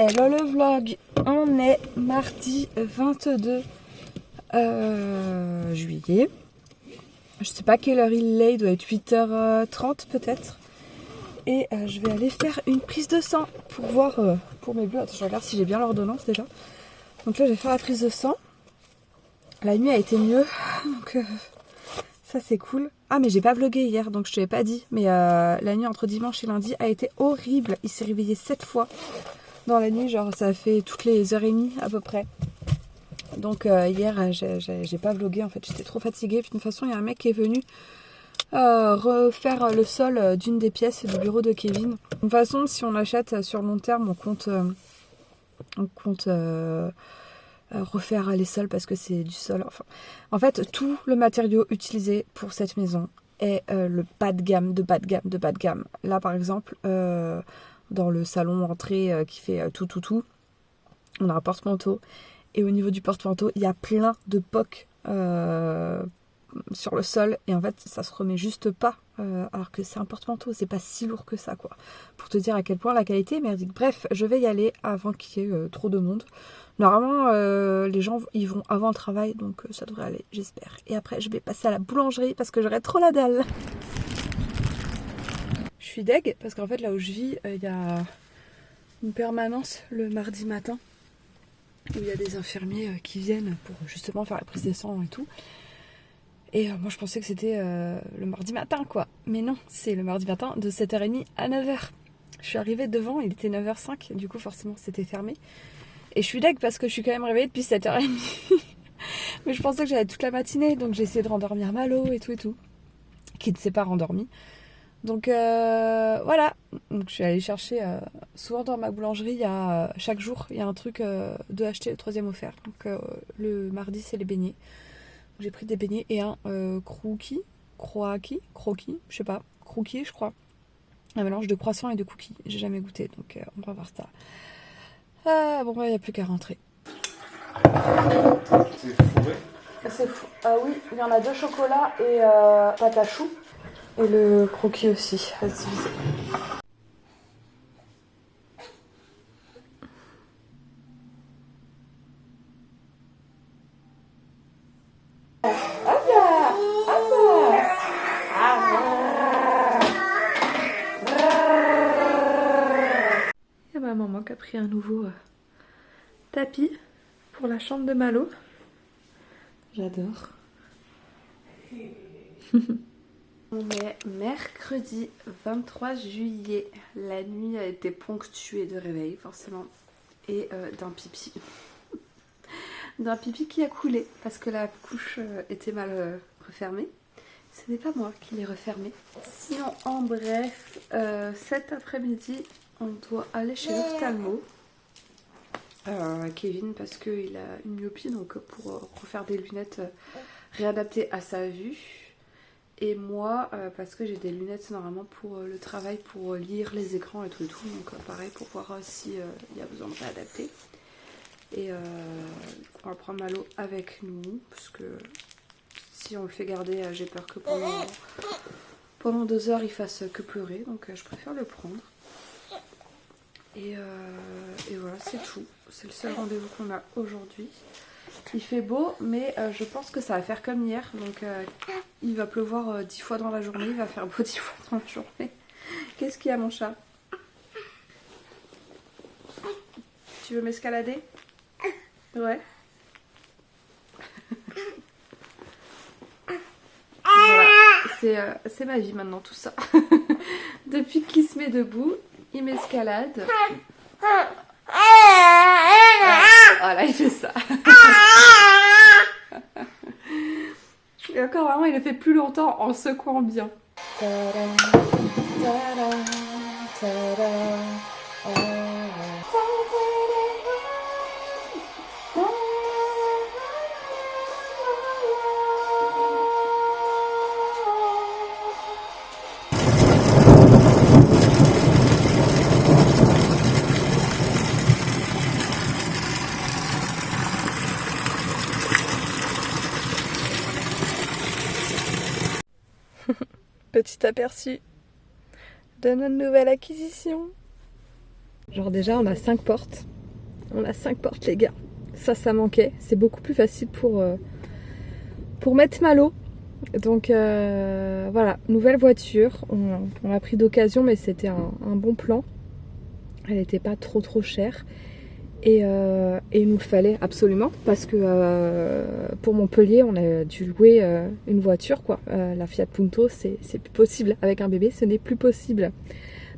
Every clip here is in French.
Hello le vlog, on est mardi 22 juillet. Je sais pas quelle heure il est, il doit être 8h30 peut-être. Et je vais aller faire une prise de sang pour voir pour mes bleus. Attends, je regarde si j'ai bien l'ordonnance déjà. Donc là je vais faire la prise de sang. La nuit a été mieux, donc ça c'est cool. Ah mais j'ai pas vlogué hier donc je te l'ai pas dit. Mais la nuit entre dimanche et lundi a été horrible. Il s'est réveillé 7 fois. Dans la nuit, genre ça fait toutes les heures et demie à peu près. Donc hier j'ai pas vlogué en fait, j'étais trop fatiguée. Puis de toute façon il y a un mec qui est venu refaire le sol d'une des pièces du bureau de Kevin. De toute façon si on achète sur long terme on compte refaire les sols parce que c'est du sol. Enfin, en fait tout le matériau utilisé pour cette maison est le bas de gamme de bas de gamme de bas de gamme. Là par exemple dans le salon entrée qui fait tout, on a un porte-manteau. Et au niveau du porte-manteau, il y a plein de pocs sur le sol. Et en fait, ça se remet juste pas. Alors que c'est un porte-manteau, c'est pas si lourd que ça, quoi. Pour te dire à quel point la qualité est merdique. Bref, je vais y aller avant qu'il y ait trop de monde. Normalement, les gens ils vont avant le travail, donc ça devrait aller, j'espère. Et après, je vais passer à la boulangerie parce que j'aurai trop la dalle. Je suis deg parce qu'en fait là où je vis il y a une permanence le mardi matin où il y a des infirmiers qui viennent pour justement faire la prise des sangs et tout. Et moi je pensais que c'était le mardi matin quoi. Mais non, c'est le mardi matin de 7h30 à 9h. Je suis arrivée devant, il était 9h05, du coup forcément c'était fermé. Et je suis deg parce que je suis quand même réveillée depuis 7h30. Mais je pensais que j'allais toute la matinée, donc j'ai essayé de rendormir Malo et tout. Qui ne s'est pas rendormi. Donc voilà, donc je suis allée chercher, souvent dans ma boulangerie, il y a, chaque jour, il y a un truc de acheter le 3e offert. Donc le mardi, c'est les beignets. J'ai pris des beignets et un croquis, je sais pas, croquis je crois. Un mélange de croissant et de cookies, j'ai jamais goûté, donc on va voir ça. Bon, il n'y a plus qu'à rentrer. C'est fourré. C'est fou. Oui, il y en a 2 chocolats et pâte à choux. Et le croquis aussi, à diviser. Il y a ma maman qui a pris un nouveau tapis pour la chambre de Malo. J'adore. On est mercredi 23 juillet. La nuit a été ponctuée de réveil forcément et d'un pipi. D'un pipi qui a coulé parce que la couche était mal refermée. Ce n'est pas moi qui l'ai refermée. Sinon en bref, cet après-midi on doit aller chez l'ophtalmo. Kevin parce qu'il a une myopie donc pour refaire des lunettes réadaptées à sa vue. Et moi, parce que j'ai des lunettes normalement pour le travail, pour lire les écrans et tout. Donc pareil, pour voir s'il y a besoin de réadapter. Et on va prendre Malo avec nous. Parce que si on le fait garder, j'ai peur que pendant 2 heures, il fasse que pleurer. Donc je préfère le prendre. Et voilà, c'est tout. C'est le seul rendez-vous qu'on a aujourd'hui. Il fait beau, mais je pense que ça va faire comme hier. Donc il va pleuvoir 10 fois dans la journée. Il va faire beau 10 fois dans la journée. Qu'est-ce qu'il y a mon chat? Tu veux m'escalader? Ouais. Voilà, c'est ma vie maintenant tout ça. Depuis qu'il se met debout, il m'escalade. Voilà, il fait ça. Et encore vraiment, il le fait plus longtemps en secouant bien. Petit aperçu de notre nouvelle acquisition. Genre déjà on a 5 portes. On a 5 portes les gars. Ça manquait. C'est beaucoup plus facile pour mettre Malo. Donc voilà, nouvelle voiture. On l'a pris d'occasion mais c'était un bon plan. Elle n'était pas trop chère. Et il nous le fallait absolument parce que pour Montpellier on a dû louer une voiture quoi. La Fiat Punto c'est plus possible. Avec un bébé ce n'est plus possible.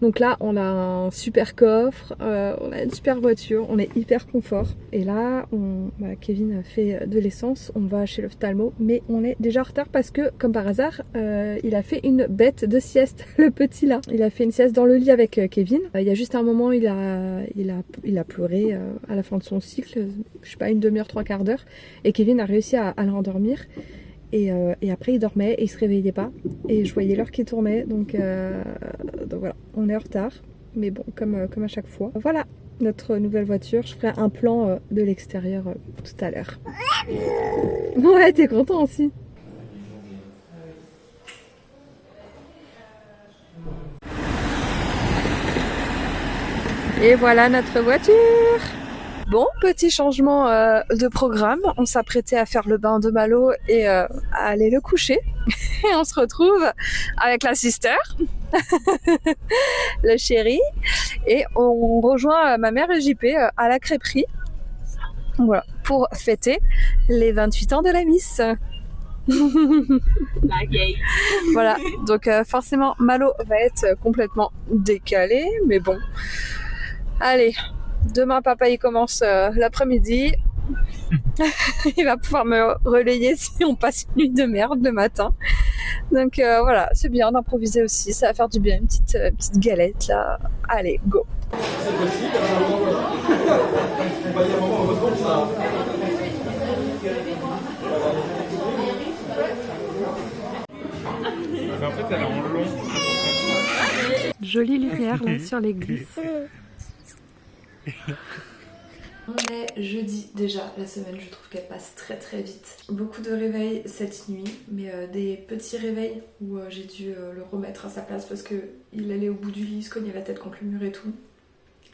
Donc là on a un super coffre, on a une super voiture, on est hyper confort. Et là Kevin fait de l'essence, on va chez l'ophtalmo, mais on est déjà en retard parce que comme par hasard il a fait une bête de sieste, le petit là. Il a fait une sieste dans le lit avec Kevin. Il y a juste un moment il a pleuré à la fin de son cycle, je sais pas, une demi-heure, 3/4 d'heure. Et Kevin a réussi à le rendormir. Et après il dormait et il se réveillait pas et je voyais l'heure qui tournait donc voilà, on est en retard mais bon comme à chaque fois. Voilà notre nouvelle voiture, je ferai un plan de l'extérieur tout à l'heure. Ouais, t'es content aussi. Et voilà notre voiture. Bon, petit changement de programme. On s'apprêtait à faire le bain de Malo et à aller le coucher. Et on se retrouve avec la sister, le chéri. Et on rejoint ma mère et JP à la crêperie. Voilà, pour fêter les 28 ans de la Miss. Voilà, donc forcément Malo va être complètement décalé. Mais bon, allez. Demain, papa, il commence l'après-midi. Il va pouvoir me relayer si on passe une nuit de merde le matin. Donc voilà, c'est bien d'improviser aussi. Ça va faire du bien, une petite galette là. Allez, go. C'est possible. En fait, elle est en long. Jolie lumière là sur l'église. On est jeudi déjà, la semaine je trouve qu'elle passe très vite. Beaucoup de réveils cette nuit, mais des petits réveils où j'ai dû le remettre à sa place parce qu'il allait au bout du lit, il se cognait la tête contre le mur et tout.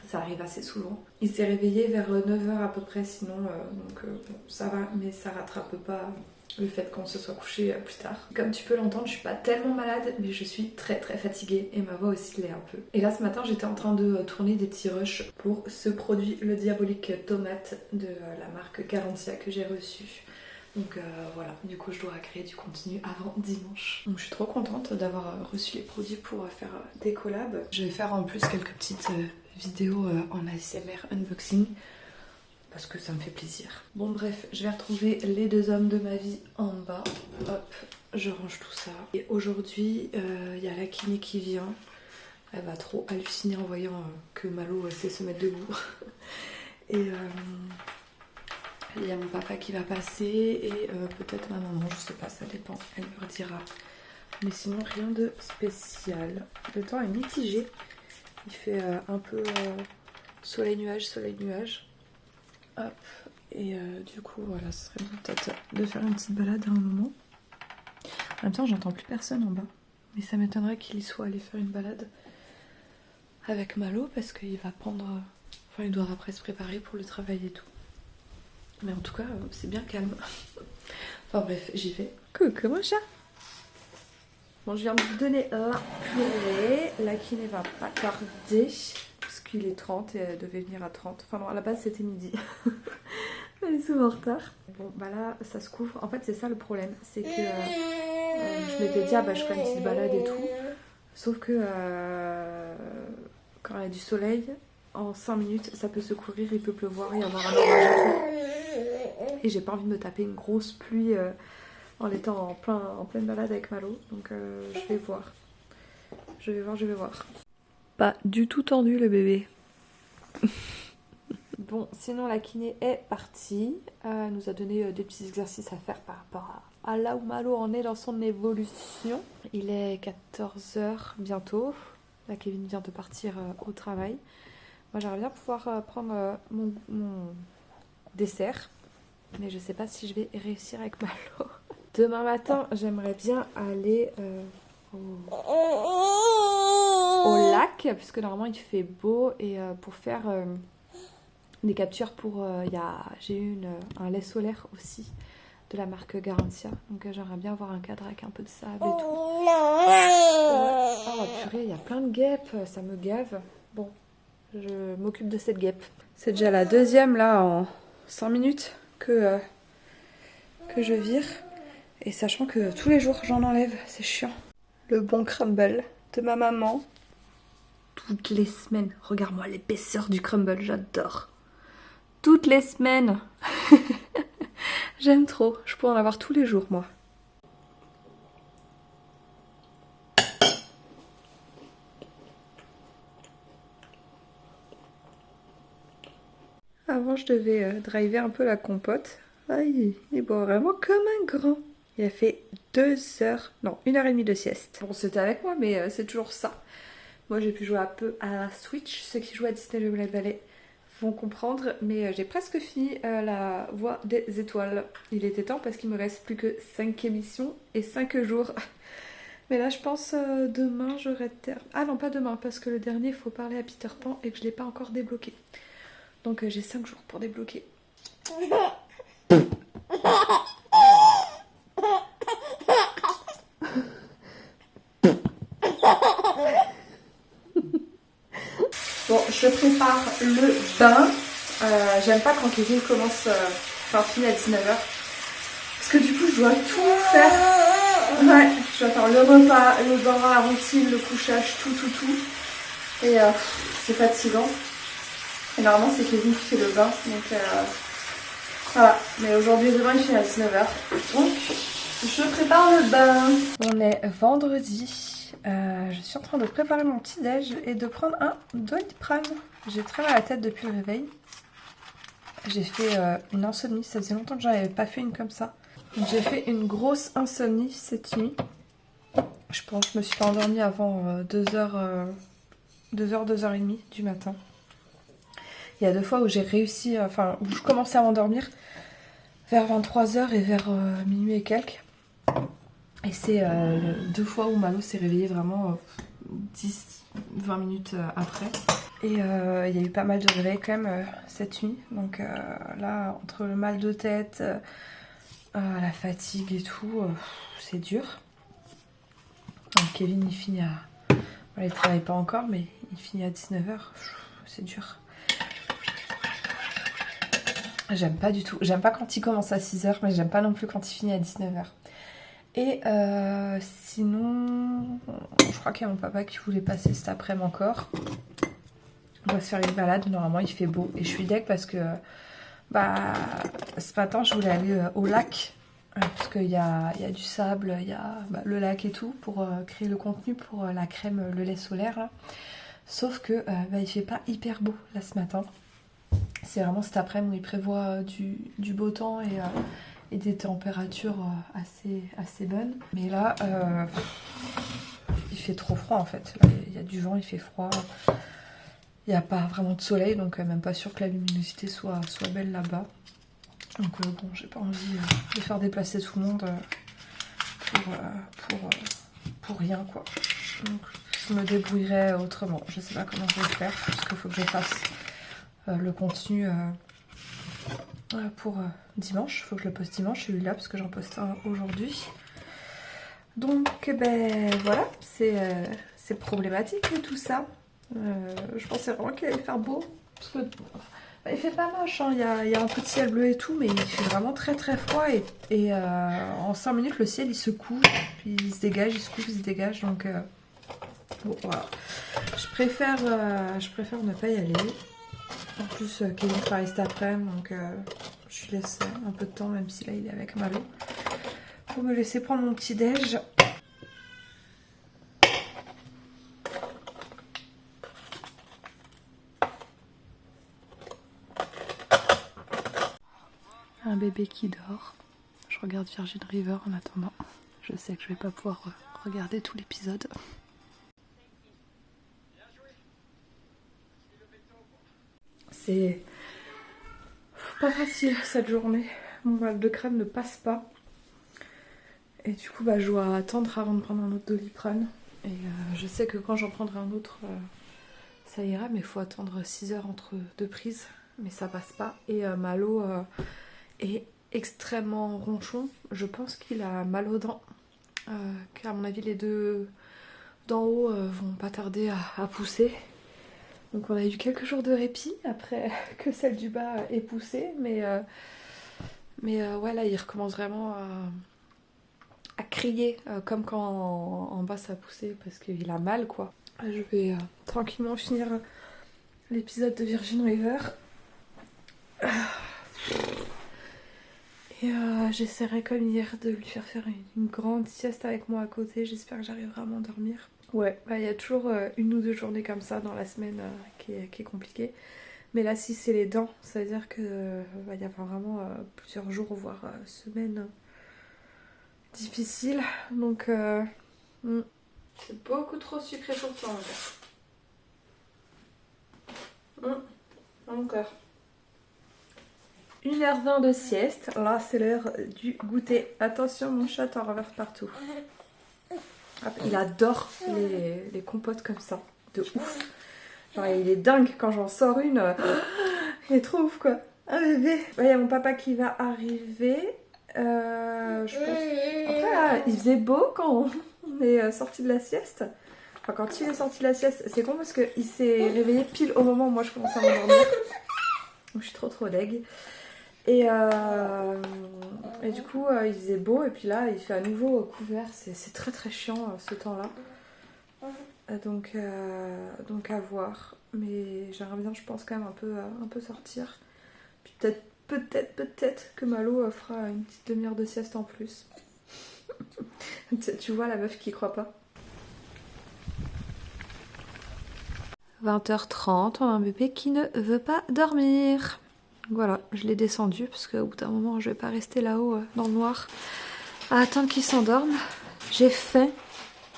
Ça arrive assez souvent. Il s'est réveillé vers 9h à peu près sinon, donc bon, ça va, mais ça rattrape pas le fait qu'on se soit couché plus tard. Comme tu peux l'entendre, je suis pas tellement malade, mais je suis très fatiguée et ma voix aussi l'est un peu. Et là ce matin j'étais en train de tourner des petits rushs pour ce produit, le Diabolique Tomate de la marque Garantia que j'ai reçu. Donc voilà, du coup je dois créer du contenu avant dimanche. Donc je suis trop contente d'avoir reçu les produits pour faire des collabs. Je vais faire en plus quelques petites vidéos en ASMR unboxing parce que ça me fait plaisir. Bon bref, je vais retrouver les deux hommes de ma vie en bas. Hop, je range tout ça. Et aujourd'hui, il y a la kiné qui vient. Elle va trop halluciner en voyant que Malo sait se mettre debout. Et il y a mon papa qui va passer et peut-être ma maman, je sais pas, ça dépend, elle me redira. Mais sinon rien de spécial. Le temps est mitigé. Il fait un peu soleil-nuage. Hop, et du coup voilà, ce serait bon peut-être de faire une petite balade à un moment. En même temps j'entends plus personne en bas, mais ça m'étonnerait qu'il y soit allé faire une balade avec Malo parce qu'il va prendre, enfin il doit après se préparer pour le travail et tout. Mais en tout cas c'est bien calme. Enfin bref, j'y vais. Coucou mon chat. Bon, je viens de vous donner la purée, la kiné va pas tarder. Il est 30 et elle devait venir à 30. Enfin non, à la base c'était midi. Elle est souvent en retard. Bon bah là ça se couvre. En fait c'est ça le problème. C'est que je m'étais dit ah bah je ferai une petite balade et tout. Sauf que quand il y a du soleil, en 5 minutes ça peut se couvrir, il peut pleuvoir et avoir un orage et tout. Et j'ai pas envie de me taper une grosse pluie en étant en pleine balade avec Malo. Donc je vais voir. Je vais voir. Pas du tout tendu le bébé. Bon, sinon la kiné est partie. Elle nous a donné des petits exercices à faire par rapport à là où Malo en est dans son évolution. Il est 14h bientôt. Là Kevin vient de partir au travail. Moi j'aimerais bien pouvoir prendre mon dessert. Mais je sais pas si je vais réussir avec Malo. Demain matin j'aimerais bien aller au lac, puisque normalement il fait beau, et pour faire des captures pour... j'ai eu un lait solaire aussi, de la marque Garantia, donc j'aimerais bien avoir un cadre avec un peu de sable et tout. Ouais. Oh purée, il y a plein de guêpes, ça me gave. Bon, je m'occupe de cette guêpe. C'est déjà la deuxième là en 100 minutes que je vire. Et sachant que tous les jours j'en enlève, c'est chiant. Le bon crumble de ma maman. Toutes les semaines. Regarde-moi l'épaisseur du crumble, j'adore. Toutes les semaines. J'aime trop. Je pourrais en avoir tous les jours, moi. Avant, je devais driver un peu la compote. Ah, il boit vraiment comme un grand. Il a fait 2 heures, non, 1h30 de sieste. Bon, c'était avec moi, mais c'est toujours ça. Moi, j'ai pu jouer un peu à la Switch. Ceux qui jouent à Disney le Moonlight Valley vont comprendre. Mais j'ai presque fini la Voie des étoiles. Il était temps parce qu'il me reste plus que 5 émissions et 5 jours. Mais là, je pense demain, j'aurai terminé. Ah non, pas demain, parce que le dernier, il faut parler à Peter Pan et que je ne l'ai pas encore débloqué. Donc j'ai 5 jours pour débloquer. Bon, je prépare le bain. J'aime pas quand Kevin commence, finit à 19h. Parce que du coup, je dois tout faire. Ouais, je dois faire le repas, le bain, la routine, le couchage, tout. Et c'est fatigant. Et normalement, c'est Kevin qui fait le bain. Donc voilà. Mais aujourd'hui, demain, il finit à 19h. Donc, je prépare le bain. On est vendredi. Je suis en train de préparer mon petit déj et de prendre un Doliprane. J'ai très mal à la tête depuis le réveil. J'ai fait une insomnie, ça faisait longtemps que j'en avais pas fait une comme ça. J'ai fait une grosse insomnie cette nuit. Je pense que je me suis pas endormie avant 2h, 2h30 du matin. Il y a 2 fois où j'ai réussi, où je commençais à m'endormir vers 23h et vers minuit et quelques. Et c'est 2 fois où Malo s'est réveillée vraiment 10-20 minutes après. Et il y a eu pas mal de réveils quand même cette nuit. Donc là, entre le mal de tête, la fatigue et tout, c'est dur. Donc Kevin, il finit à... Voilà, il travaille pas encore, mais il finit à 19h. C'est dur. J'aime pas du tout. J'aime pas quand il commence à 6h, mais j'aime pas non plus quand il finit à 19h. Et sinon, je crois qu'il y a mon papa qui voulait passer cet après-midi encore. On va se faire une balade, normalement il fait beau. Et je suis deg parce que ce matin je voulais aller au lac. Parce qu'il y a du sable, il y a le lac et tout pour créer le contenu pour la crème, le lait solaire. Là. Sauf que il fait pas hyper beau là ce matin. C'est vraiment cet après-midi où il prévoit du beau temps et des températures assez bonnes. Mais là, il fait trop froid en fait. Là, il y a du vent, il fait froid. Il n'y a pas vraiment de soleil, donc même pas sûr que la luminosité soit belle là-bas. Donc bon, j'ai pas envie de faire déplacer tout le monde pour rien quoi. Donc je me débrouillerai autrement. Je sais pas comment je vais faire, parce qu'il faut que je fasse le contenu pour dimanche. Il faut que je le poste dimanche, celui-là, parce que j'en poste un aujourd'hui. Donc voilà, c'est problématique tout ça. Je pensais vraiment qu'il allait faire beau. Parce que il fait pas moche, hein. Il y a un peu de ciel bleu et tout, mais il fait vraiment très froid. Et en 5 minutes, le ciel il se couche, puis il se dégage, il se couche, il se dégage. Donc bon, voilà. Je préfère ne pas y aller. En plus, Kevin travaille cet après-midi, donc je lui laisse un peu de temps, même si là il est avec Malo, pour me laisser prendre mon petit déj. Un bébé qui dort. Je regarde Virgin River en attendant. Je sais que je vais pas pouvoir regarder tout l'épisode. C'est pas facile cette journée. Mon mal de crâne ne passe pas. Et du coup, je dois attendre avant de prendre un autre Doliprane. Et je sais que quand j'en prendrai un autre, ça ira, mais il faut attendre 6 heures entre 2 prises. Mais ça passe pas. Et Malo est extrêmement ronchon. Je pense qu'il a mal aux dents. Car à mon avis, les deux d'en haut vont pas tarder à pousser. Donc on a eu quelques jours de répit après que celle du bas ait poussé. Mais ouais, là, il recommence vraiment à crier comme quand en bas ça a poussé parce qu'il a mal, quoi. Je vais tranquillement finir l'épisode de Virgin River. Et j'essaierai comme hier de lui faire une grande sieste avec moi à côté. J'espère que j'arriverai à m'endormir. Ouais, il y a toujours une ou deux journées comme ça dans la semaine qui est compliquée. Mais là, si c'est les dents, ça veut dire que va y avoir vraiment plusieurs jours, voire semaines difficiles. Donc, c'est beaucoup trop sucré pour toi, mon cœur. Mon cœur. 1h20 de sieste. Là, c'est l'heure du goûter. Attention, mon chat t'en renverse partout. Hop, il adore les compotes comme ça. De ouf. Genre, il est dingue quand j'en sors une. Il est trop ouf, quoi. Un bébé. Il y a mon papa qui va arriver. Je pense. Après, là, il faisait beau quand on est sorti de la sieste. Enfin, quand il est sorti de la sieste, c'est con parce qu'il s'est réveillé pile au moment où moi je commençais à m'endormir. Donc, je suis trop deg. Et du coup, il faisait beau. Et puis là, il fait à nouveau couvert. C'est très chiant ce temps-là. Donc à voir. Mais j'aimerais bien, je pense, quand même un peu sortir. Puis peut-être que Malo fera une petite demi-heure de sieste en plus. Tu vois la meuf qui croit pas. 20h30, on a un bébé qui ne veut pas dormir. Voilà, je l'ai descendu parce qu'au bout d'un moment, je vais pas rester là-haut dans le noir à attendre qu'il s'endorme. J'ai faim.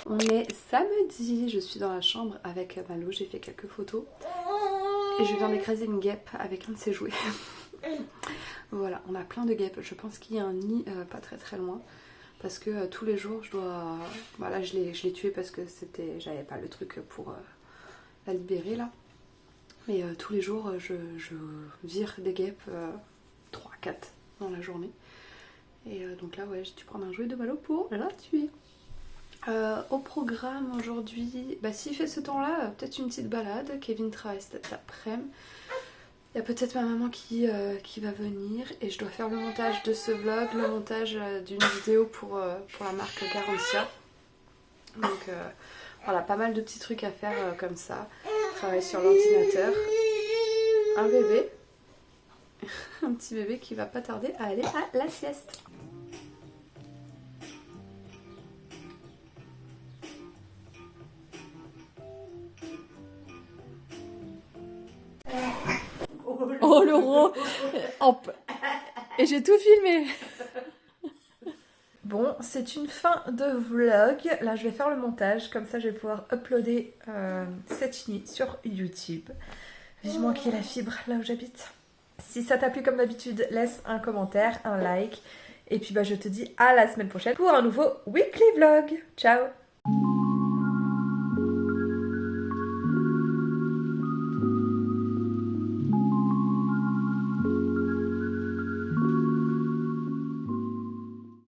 On est samedi, je suis dans la chambre avec Malo, j'ai fait quelques photos. Et je viens d'écraser une guêpe avec un de ses jouets. Voilà, on a plein de guêpes. Je pense qu'il y a un nid pas très loin. Parce que tous les jours, je dois... Voilà, je l'ai tué parce que j'avais pas le truc pour la libérer là. Mais tous les jours, je vire des guêpes 3-4 dans la journée. Et donc là, ouais, j'ai dû prendre un jouet de Malo pour la tuer. Au programme aujourd'hui, s'il fait ce temps-là, peut-être une petite balade. Kevin travaille cet après-midi. Il y a peut-être ma maman qui va venir et je dois faire le montage de ce vlog, le montage d'une vidéo pour la marque Garantia. Donc voilà, pas mal de petits trucs à faire comme ça. Travailler sur l'ordinateur. Un bébé. Un petit bébé qui va pas tarder à aller à la sieste. Oh l'euro. Hop. Et j'ai tout filmé. Bon, c'est une fin de vlog. Là, je vais faire le montage. Comme ça, je vais pouvoir uploader cette nuit sur YouTube. Vivement qu'il y ait la fibre là où j'habite. Si ça t'a plu comme d'habitude, laisse un commentaire, un like. Et puis, je te dis à la semaine prochaine pour un nouveau weekly vlog. Ciao!